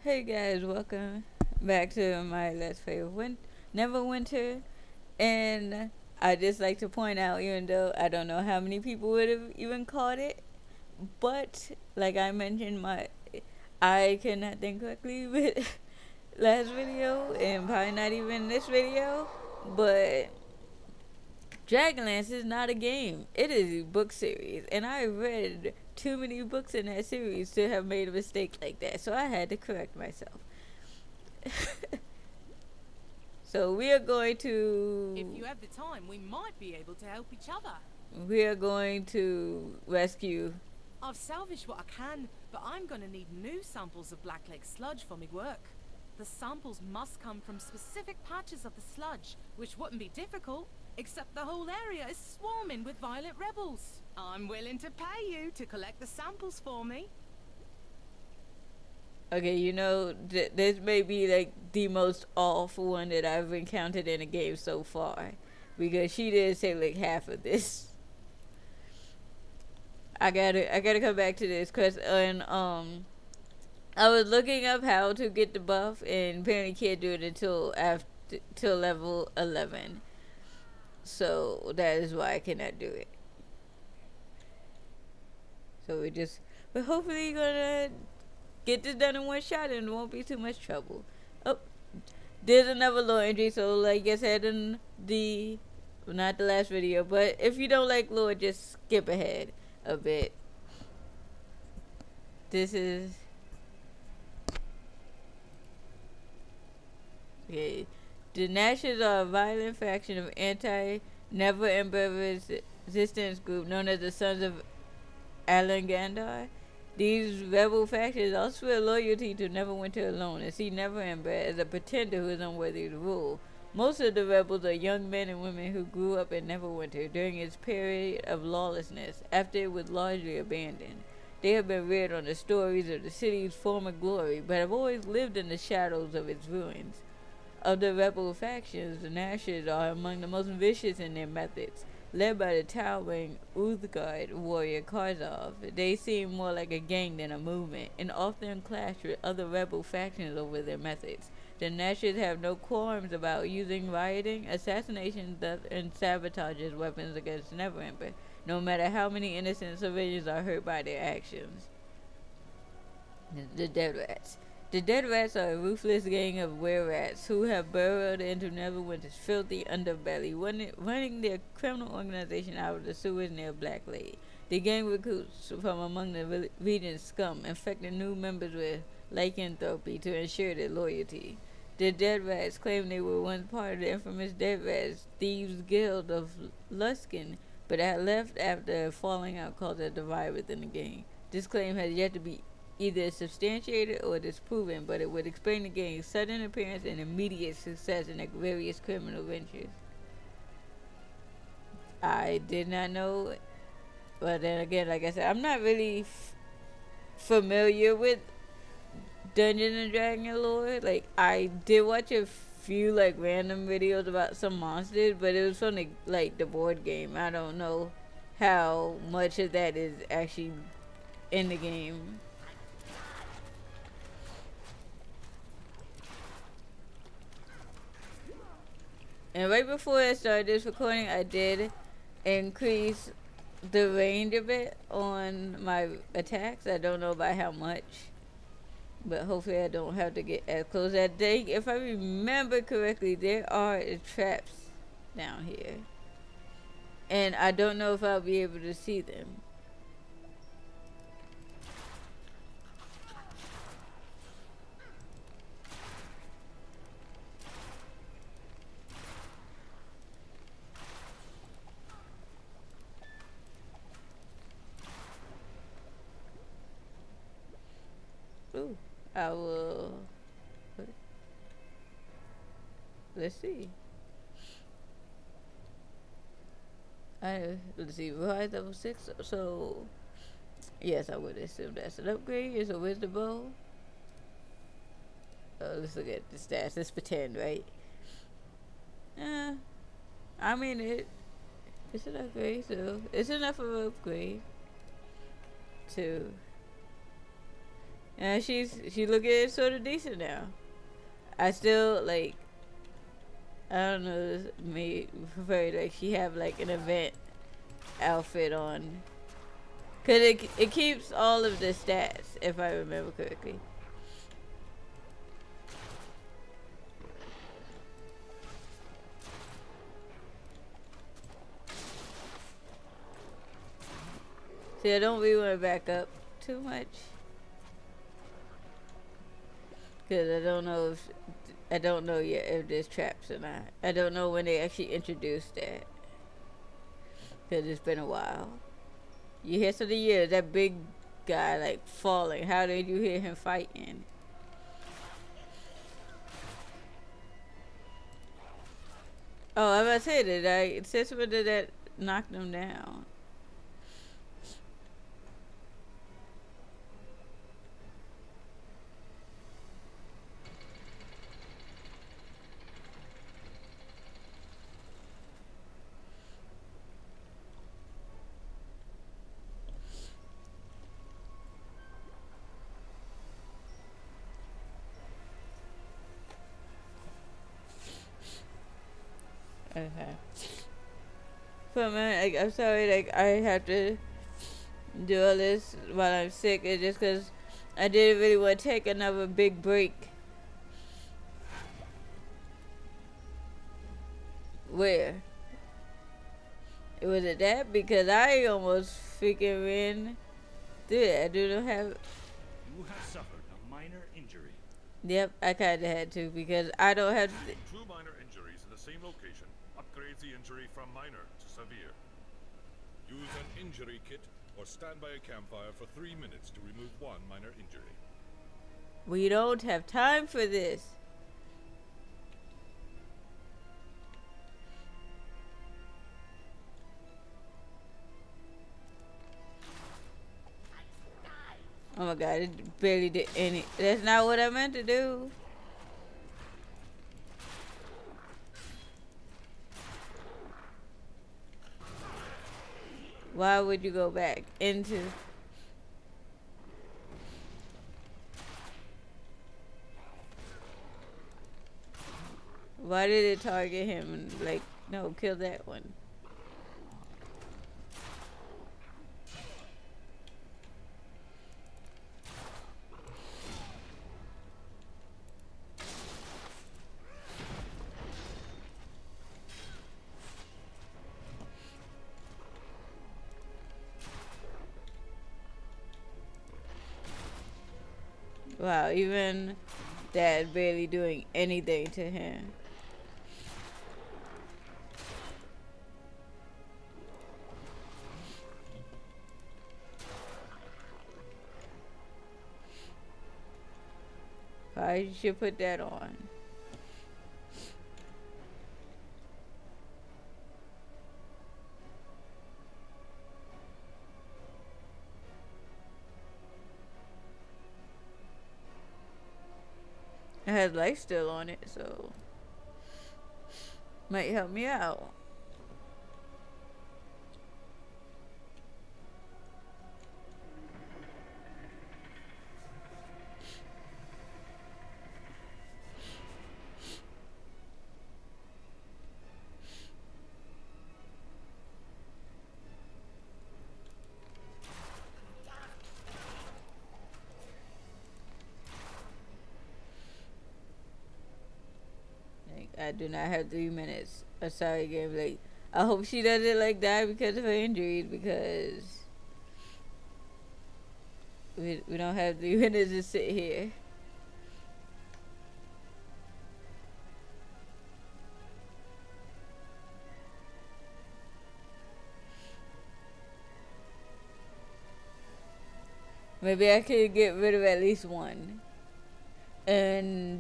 Hey guys, welcome back to my Let's Play of Neverwinter. And I just like to point out, even though I don't know how many people would have even caught it, but like I mentioned, I cannot think correctly with last video and probably not even this video, but Dragonlance is not a game. It is a book series, and I read too many books in that series to have made a mistake like that, so I had to correct myself. So we are going to... If you have the time, we might be able to help each other. We are going to rescue... I've salvaged what I can, but I'm gonna need new samples of Black Lake sludge for my work. The samples must come from specific patches of the sludge, which wouldn't be difficult, except the whole area is swarming with violent rebels. I'm willing to pay you to collect the samples for me. Okay, you know, this may be like the most awful one that I've encountered in a game so far, because she did say like half of this. I gotta come back to this because I was looking up how to get the buff, and apparently can't do it until till level 11. So that is why I cannot do it. So we're hopefully gonna get this done in one shot and it won't be too much trouble. Oh, there's another lore entry, so like I said in the, not the last video, but if you don't like lore, just skip ahead a bit. This is... Okay. The Nashers are a violent faction of anti-Neverwinter resistance group known as the Sons of Alangandar. These rebel factions all swear loyalty to Neverwinter alone and see Neverwinter as a pretender who is unworthy to rule. Most of the rebels are young men and women who grew up in Neverwinter during its period of lawlessness, after it was largely abandoned. They have been reared on the stories of the city's former glory, but have always lived in the shadows of its ruins. Of the rebel factions, the Nashers are among the most vicious in their methods. Led by the towering Uthgard warrior Karzov, they seem more like a gang than a movement, and often clash with other rebel factions over their methods. The Nashers have no qualms about using rioting, assassination, death, and sabotage as weapons against Neverwinter, no matter how many innocent civilians are hurt by their actions. The Dead Rats. The Dead Rats are a ruthless gang of were-rats who have burrowed into Neverwinter's filthy underbelly, running their criminal organization out of the sewers near Black Lake. The gang recruits from among the region's scum, infecting new members with lycanthropy to ensure their loyalty. The Dead Rats claim they were once part of the infamous Dead Rats Thieves Guild of Luskin, but had left after a falling out caused a divide within the gang. This claim has yet to be either substantiated or disproven, but it would explain the gang's sudden appearance and immediate success in their various criminal ventures. I did not know, but then again, like I said, I'm not really familiar with Dungeons and Dragons lore. Like, I did watch a few like random videos about some monsters, but it was from the board game. I don't know how much of that is actually in the game. And right before I started this recording, I did increase the range a bit on my attacks. I don't know by how much, but hopefully I don't have to get as close. That day, if I remember correctly, there are traps down here, and I don't know if I'll be able to see them. Ooh, I will. Let's see. Let's see. Rise level 6. So, yes, I would assume that's an upgrade. It's a wisdom bow. Let's look at the stats. Let's pretend, right? I mean it's an upgrade, so it's enough of an upgrade to And she looking sort of decent now. I still like, I don't know, me prefer like she have like an event outfit on, cause it keeps all of the stats if I remember correctly. See, I don't really want to back up too much. Cause I don't know yet if there's traps or not. I don't know when they actually introduced that. Cause it's been a while. You hear some of the years, that big guy like falling. How did you hear him fighting? Oh, I was about to say that since when did that knock them down? Okay. For a minute, like, I'm sorry, like, I have to do all this while I'm sick. It's just because I didn't really want to take another big break. Where? Was it that? Because I almost freaking ran through it. I do not have... You have suffered a minor injury. Yep, I kind of had to because I don't have... Two minor injuries in the same location upgrades the injury from minor to severe. Use an injury kit or stand by a campfire for 3 minutes to remove one minor injury. We don't have time for this. Oh my god, it barely did any. That's not what I meant to do. Why would you go back into... Why did it target him and like, no, kill that one? Wow, even that barely doing anything to him. I should put that on. It has light still on it, so might help me out. I do not have 3 minutes. Sorry, game. Like, I hope she doesn't like die because of her injuries, because we don't have 3 minutes to sit here. Maybe I could get rid of at least one.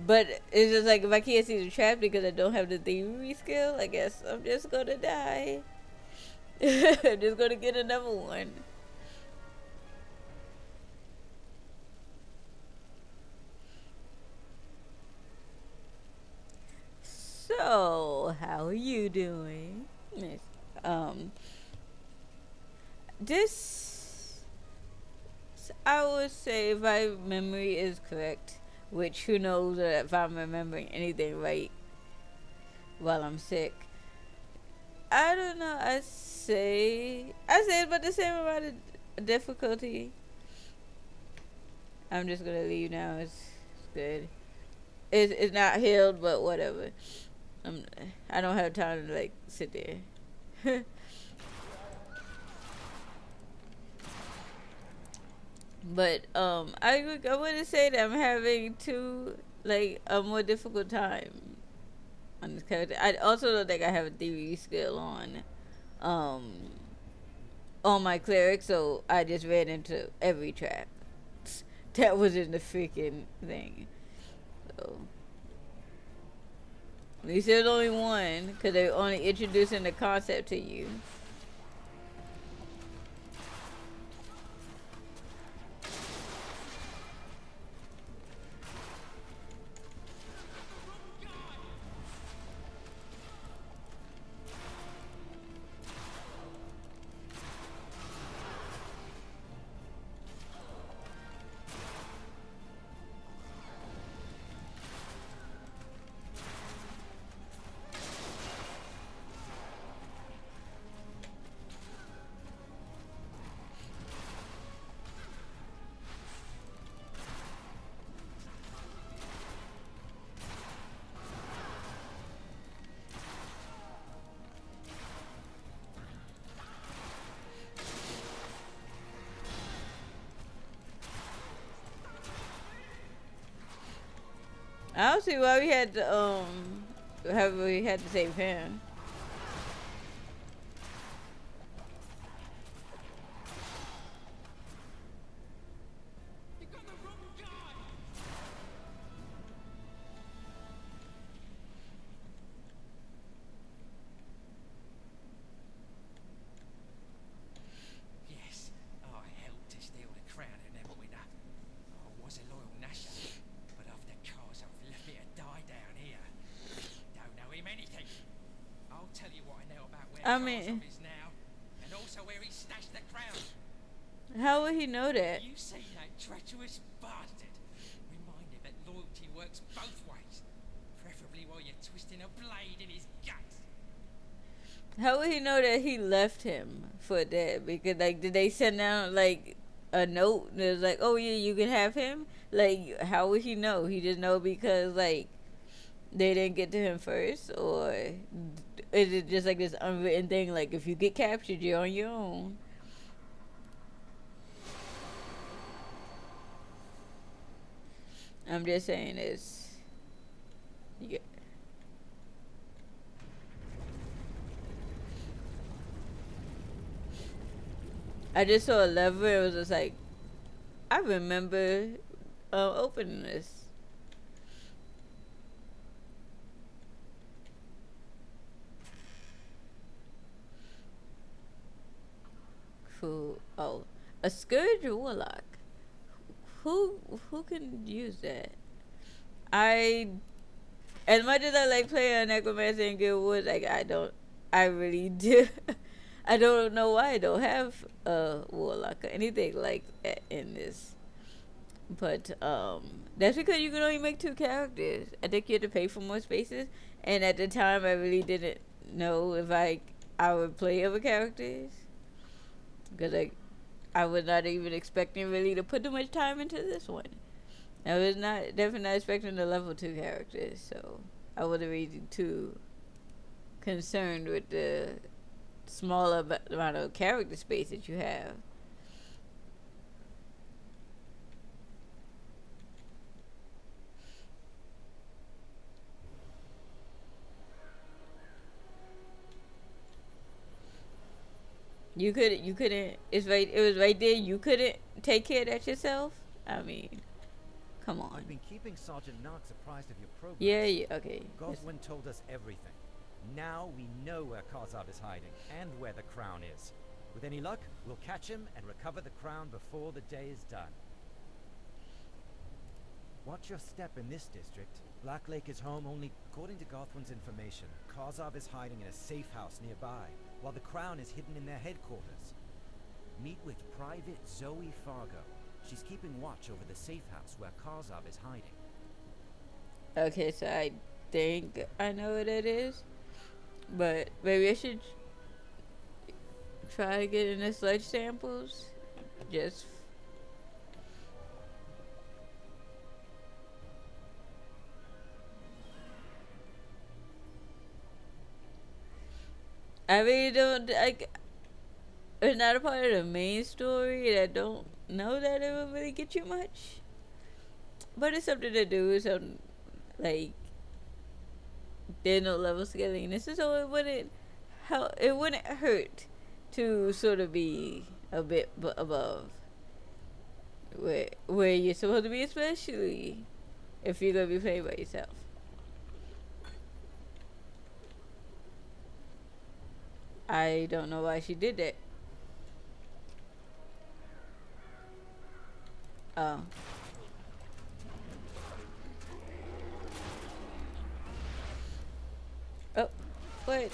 But it's just like if I can't see the trap because I don't have the thievery skill, I guess I'm just gonna die. I'm just gonna get another one. So, how are you doing? This I would say if my memory is correct, which who knows if I'm remembering anything right while I'm sick. I don't know. I say it's about the same amount of difficulty. I'm just gonna leave now. It's good. It's not healed, but whatever. I don't have time to like sit there. But I want to say that I'm having a more difficult time on this character. I also don't think I have a theory skill on my cleric, so I just ran into every trap that was in the freaking thing. So at least there's only one, because they're only introducing the concept to you. I don't see why we had to save him. Yes, I helped to steal the crown of Neverwinter. I was a loyal nasher, but after Karzov left me to die down here. Don't know him anything. I'll tell you what I know about where Karzov is now, and also where he stashed the crown. How would he know that? You see that treacherous bastard? Remind him that loyalty works both ways, preferably while you're twisting a blade in his guts. How would he know that he left him for dead? Because did they send down a note that was like, oh yeah, you can have him? How would he know? He just know because they didn't get to him first, or is it just this unwritten thing? If you get captured, you're on your own. I'm just saying this. Yeah. I just saw a lever. It was just I remember opening this. Cool. Oh, a scourge warlock. Who can use that? As much as I like playing Necromancer and Guild Wars, I really do. I don't know why I don't have a warlock or anything like that in this. But that's because you can only make 2 characters. I think you have to pay for more spaces. And at the time, I really didn't know if I would play other characters, because I was not even expecting really to put too much time into this one. I was definitely not expecting the level 2 characters, so I wasn't really too concerned with the smaller amount of character space that you have. You couldn't, it was right there, you couldn't take care of that yourself? I mean, come on. I've been keeping Sergeant Nark apprised of your progress. Yeah, okay. Godwin told us everything. Now we know where Karzov is hiding, and where the crown is. With any luck, we'll catch him and recover the crown before the day is done. Watch your step in this district. Black Lake is home only. According to Godwin's information, Karzov is hiding in a safe house nearby, while the crown is hidden in their headquarters. Meet with Private Zoe Fargo. She's keeping watch over the safe house where Karzov is hiding. Okay, so I think I know what it is, but maybe I should try to get in the sludge samples. Just I really don't like. It's not a part of the main story, and I don't know that it will really get you much. But it's something to do. Something like there's no level scaling. This is so it wouldn't hurt to sort of be a bit above where you're supposed to be, especially if you're gonna be playing by yourself. I don't know why she did that. Oh. Oh, what?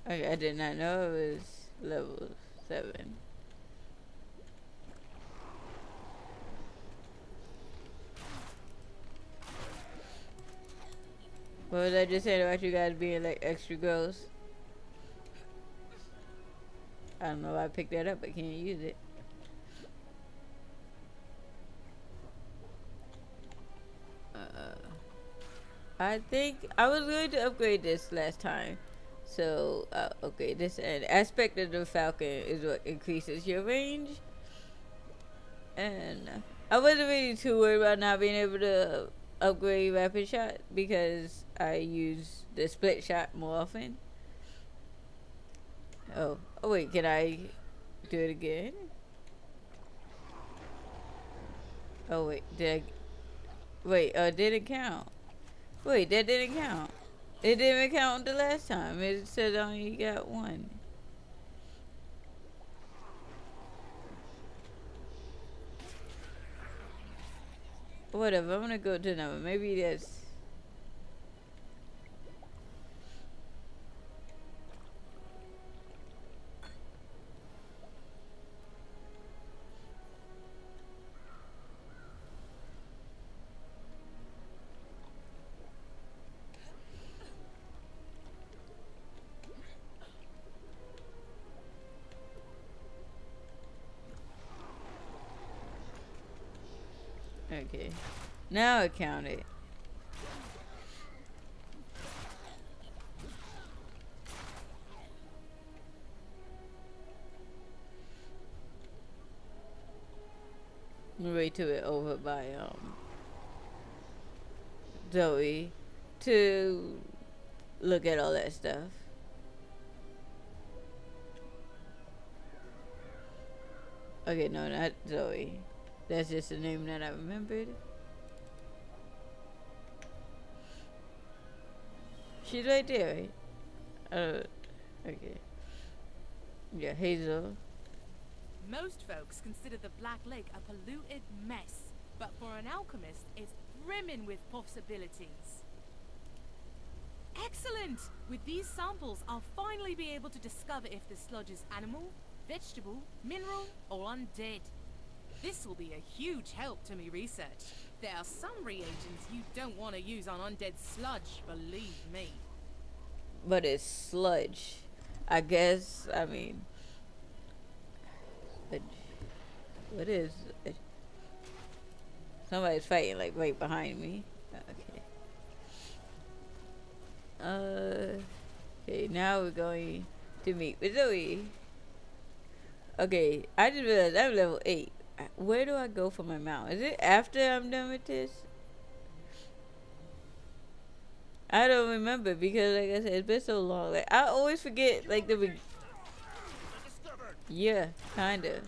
Okay, I did not know it was level 7. What was I just saying about you guys being like extra gross? I don't know why I picked that up, I can't use it. I think I was going to upgrade this last time. So, okay, this an aspect of the Falcon is what increases your range. And I wasn't really too worried about not being able to upgrade rapid shot because I use the split shot more often. Oh wait, can I do it again? Oh wait, did it didn't count. Wait, that didn't count. It didn't count the last time. It said I only got one. Whatever, I'm gonna go to another. Maybe that's... Okay. Now it counted. Wait till it over by Zoe to look at all that stuff. Okay, no, not Zoe. That's just the name that I remembered. She's right there, right? Okay. Yeah, Hazel. Most folks consider the Black Lake a polluted mess, but for an alchemist, it's brimming with possibilities. Excellent! With these samples, I'll finally be able to discover if the sludge is animal, vegetable, mineral, or undead. This will be a huge help to me research. There are some reagents you don't want to use on undead sludge, believe me. But it's sludge. I guess, I mean... What is it? Somebody's fighting like right behind me. Okay. Okay, now we're going to meet with Zoe. Okay, I just realized I'm level 8. Where do I go for my mount? Is it after I'm done with this? I don't remember because, like I said, it's been so long. Like I always forget, like the. Yeah, kinda.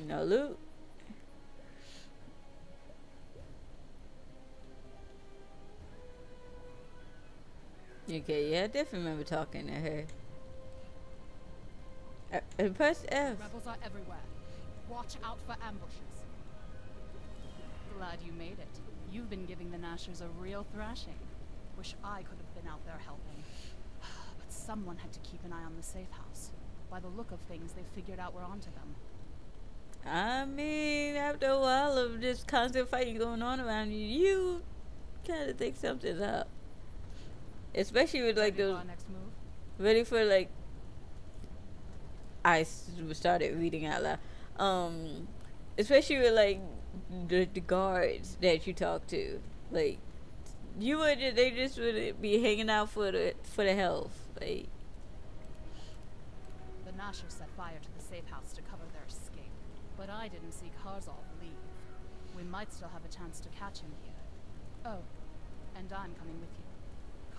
No loot. Okay, yeah, I definitely remember talking to her. Press F. Rebels are everywhere. Watch out for ambushes. Glad you made it. You've been giving the Nashers a real thrashing. Wish I could have been out there helping. But someone had to keep an eye on the safe house. By the look of things, they figured out we're onto them. I mean, after a while of this constant fighting going on around you, you kind of think something's up. Especially with like Ready for those. our next move? Ready for like. Started reading out loud. Especially with like the guards that you talk to, like you would, they just would be hanging out for the health, like. The Nashers set fire to the safe house to cover their escape, but I didn't see Karzov leave. We might still have a chance to catch him here. Oh, and I'm coming with you.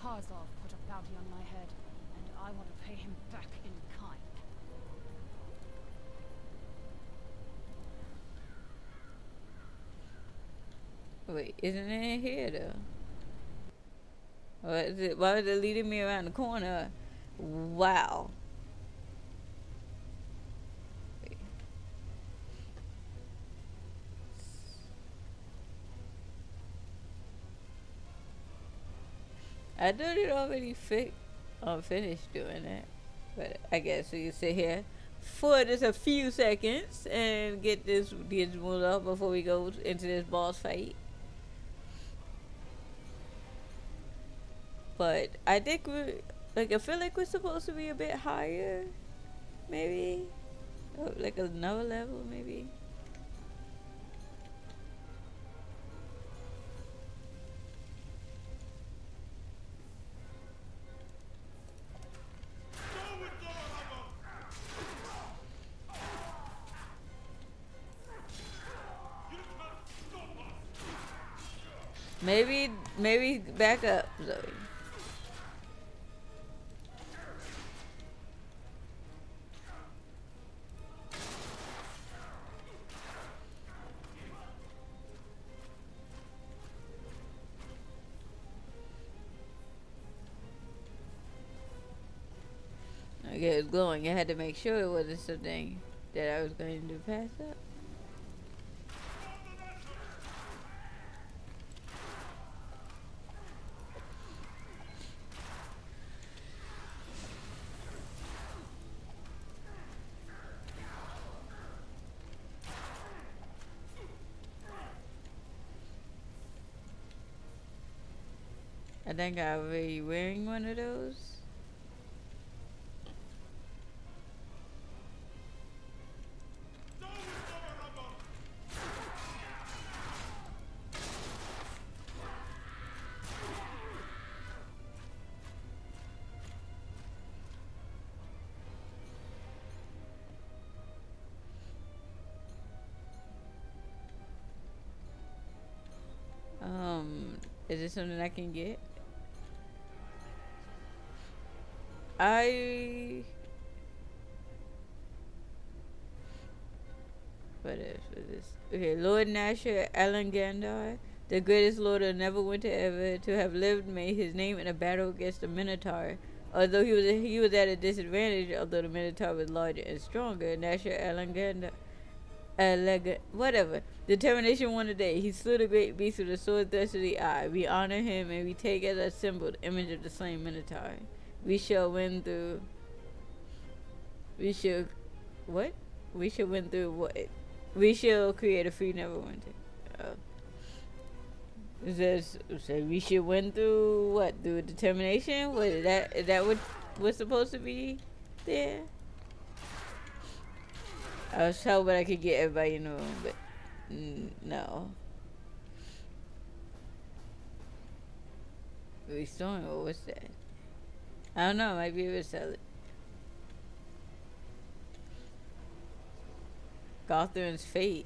Karzov put a bounty on my head, and I want to pay him back in kind. Wait, isn't it in here though? Why is it leading me around the corner? Wow. Wait. I thought it already finished doing it, but I guess we can sit here for just a few seconds and get this moved up before we go into this boss fight. But I think I feel like we're supposed to be a bit higher, maybe, or like another level, maybe. Maybe back up, Zoe. Okay, it was glowing. I had to make sure it wasn't something that I was going to pass up. I think I'll be wearing one of those. Is this something I can get? What is this? Okay, Lord Nasher Alangandar, the greatest lord of Neverwinter ever to have lived, made his name in a battle against the Minotaur. Although he was at a disadvantage, although the Minotaur was larger and stronger, Nasher Alangandar, whatever. Determination won the day. He slew the great beast with a sword thrust of the eye. We honor him and we take as a symbol the image of the slain Minotaur. We shall win through. We shall. What? We shall win through what? We shall create a free Neverwinter. So we should win through what? Through determination? What is that? Is that what was supposed to be there? I was hoping I could get everybody in the room, but no. Restoring, or what's that? I don't know. I might be able to sell it. Gothram's fate.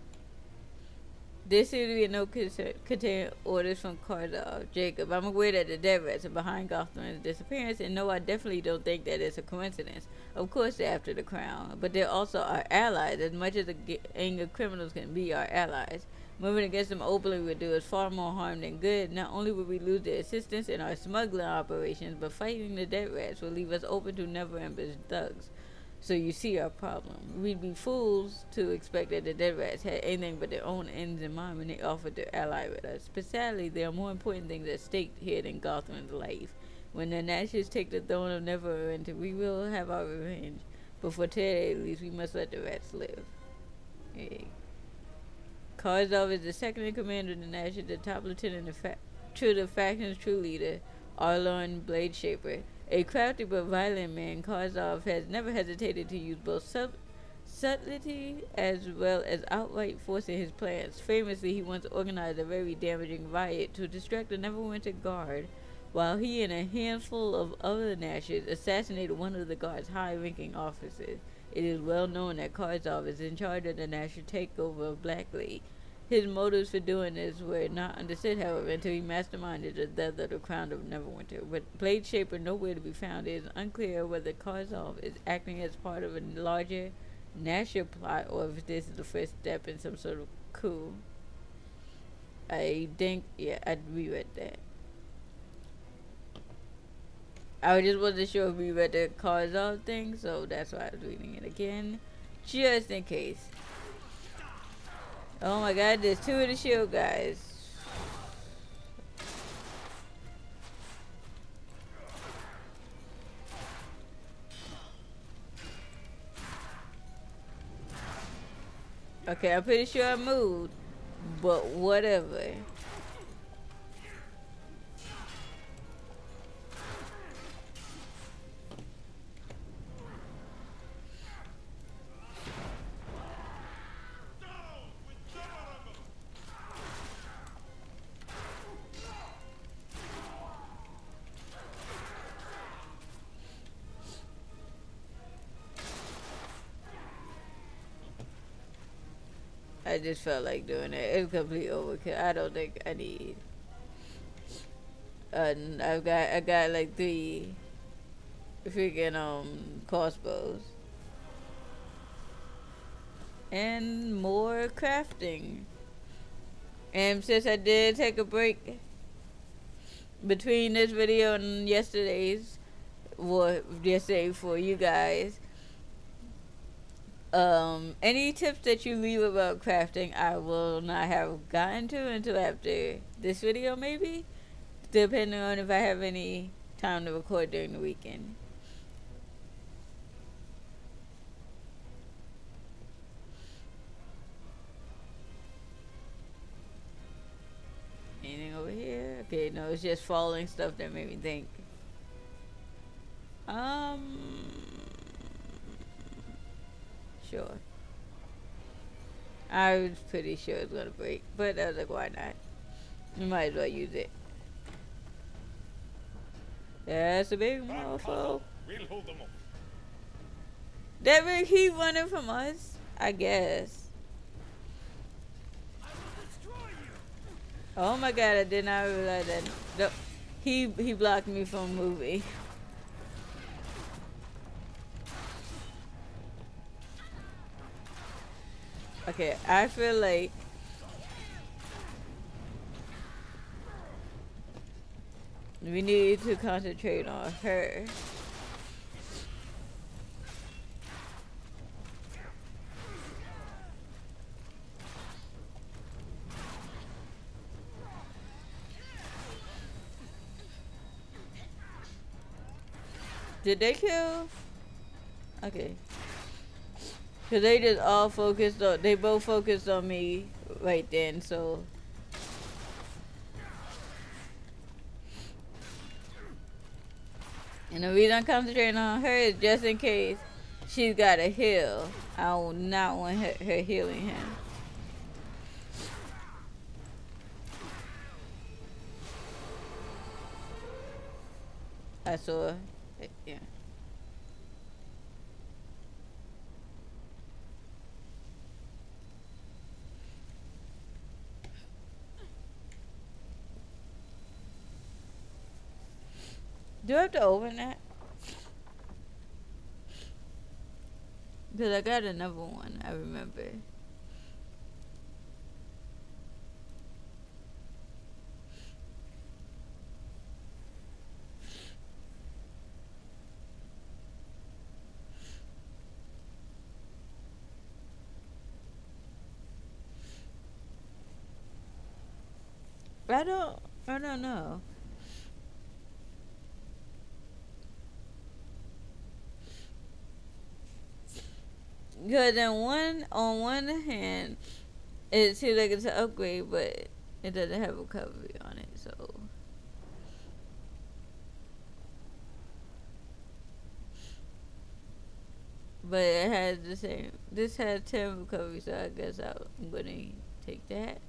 There seems to be no contained orders from Karzov. Jacob, I'm aware that the dead rats are behind Gothram's disappearance, and no, I definitely don't think that it's a coincidence. Of course they're after the crown, but they're also our allies. As much as the gang of criminals can be our allies, Moving against them openly would do us far more harm than good. Not only would we lose their assistance in our smuggling operations, but fighting the dead rats would leave us open to Neverwinter's thugs. So you see our problem. We'd be fools to expect that the dead rats had anything but their own ends in mind when they offered to ally with us. But sadly, there are more important things at stake here than Gotham's life. When the Nashers take the throne of Neverwinter, we will have our revenge. But for today, at least, we must let the rats live. Hey. Karzov is the second in command of the Nashers, the top lieutenant to the faction's true leader, Arlon Blade Shaper. A crafty but violent man, Karzov has never hesitated to use both subtlety as well as outright force in his plans. Famously, he once organized a very damaging riot to distract the Neverwinter Guard, while he and a handful of other Nashers assassinated one of the Guard's high-ranking officers. It is well known that Karzov is in charge of the Nasher takeover of Blacklake. His motives for doing this were not understood, however, until he masterminded the death of the Crown of Neverwinter. With Blade Shaper nowhere to be found, it is unclear whether Karzov is acting as part of a larger Nasher plot or if this is the first step in some sort of coup. I think, yeah, I reread that. I just wasn't sure if we read the Karzov thing, so that's why I was reading it again, just in case. Oh my god, there's two of the shield guys. Okay, I'm pretty sure I moved, but whatever. I just felt like doing it. It's complete overkill. I don't think I need. I got like 3 freaking crossbows and more crafting. And since I did take a break between this video and yesterday's, well, yesterday for you guys. Any tips that you leave about crafting, I will not have gotten to until after this video, maybe, depending on if I have any time to record during the weekend. Anything over here? Okay, no, it's just falling stuff that made me think. Sure. I was pretty sure it was gonna break, but I was like, why not? You might as well use it. That's a big mofo. We'll hold them up. That big heat running from us? I guess. Oh my god, I did not realize that. No, he blocked me from moving. Okay, I feel like we need to concentrate on her. Did they kill? Okay. Cause they just all focused on, they both focused on me right then, so. And the reason I'm concentrating on her is just in case she's got a heal. I will not want her healing him. I saw her. Yeah. Do I have to open that? Because I got another one, I remember. I don't know. Because on one hand, it seems like it's an upgrade, but it doesn't have recovery on it, so. But it has the same. This has 10 recovery, so I guess I'm gonna take that.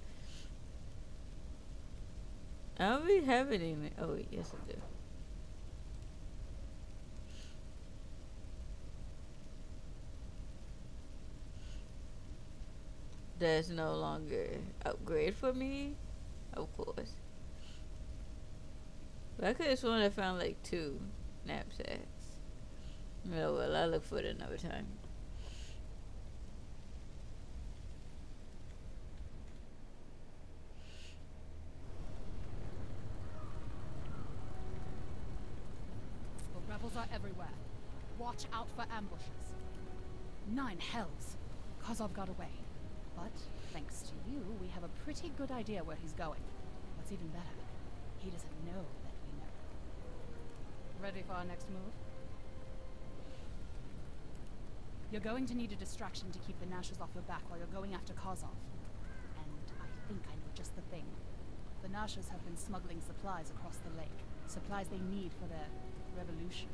I don't really have it in it. Oh, yes, I do. There's no longer upgrade for me, of course. But I could have sworn I found like 2 knapsacks. Oh well, I'll look for it another time. The rebels are everywhere. Watch out for ambushes. 9 hells. Karzov got away. But, thanks to you, we have a pretty good idea where he's going. What's even better, he doesn't know that we know. Ready for our next move? You're going to need a distraction to keep the Nashers off your back while you're going after Karzov. And I think I know just the thing. The Nashers have been smuggling supplies across the lake. Supplies they need for their revolution.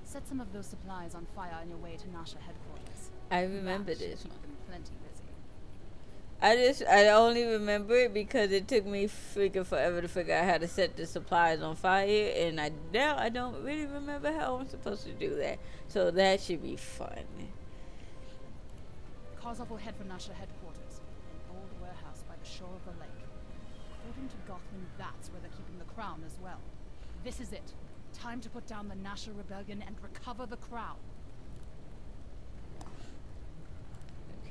Set some of those supplies on fire on your way to Nasher headquarters. I remember this one. Keep them plenty busy. I only remember it because it took me freaking forever to figure out how to set the supplies on fire, and I don't really remember how I'm supposed to do that. So that should be fun. Karzov will head for Nasher headquarters, an old warehouse by the shore of the lake. According to Gotham, that's where they're keeping the crown as well. This is it. Time to put down the Nasher rebellion and recover the crown.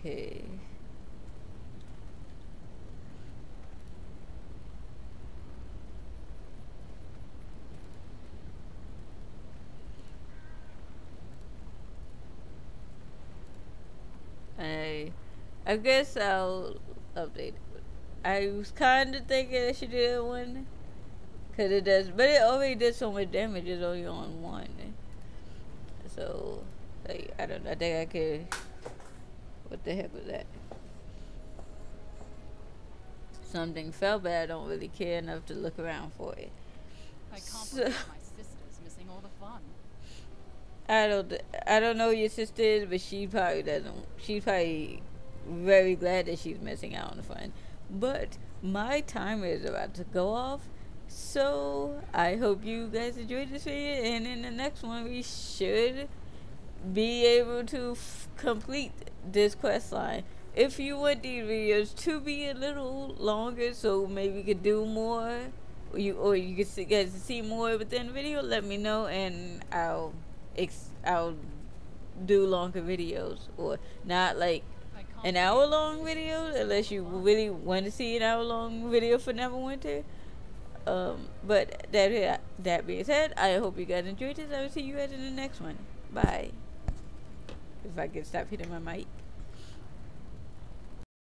Okay. I guess I'll update it. I was kind of thinking I should do that one, cause it does, but it already did so much damage. It's only on 1, so like I don't know. I think I could. What the heck was that? Something fell, but I don't really care enough to look around for it. I can't believe my sister's missing all the fun. I don't know who your sister is, but she probably doesn't. She's probably very glad that she's missing out on the fun. But my timer is about to go off, so I hope you guys enjoyed this video, and in the next one we should be able to complete this quest line. If you want these videos to be a little longer, so maybe we could do more, or you could get to see more within the video, let me know, and I'll do longer videos, or not like an hour-long video, unless you really want to see an hour-long video for Neverwinter. But that being said, I hope you guys enjoyed this. I will see you guys in the next one. Bye. If I can stop hitting my mic.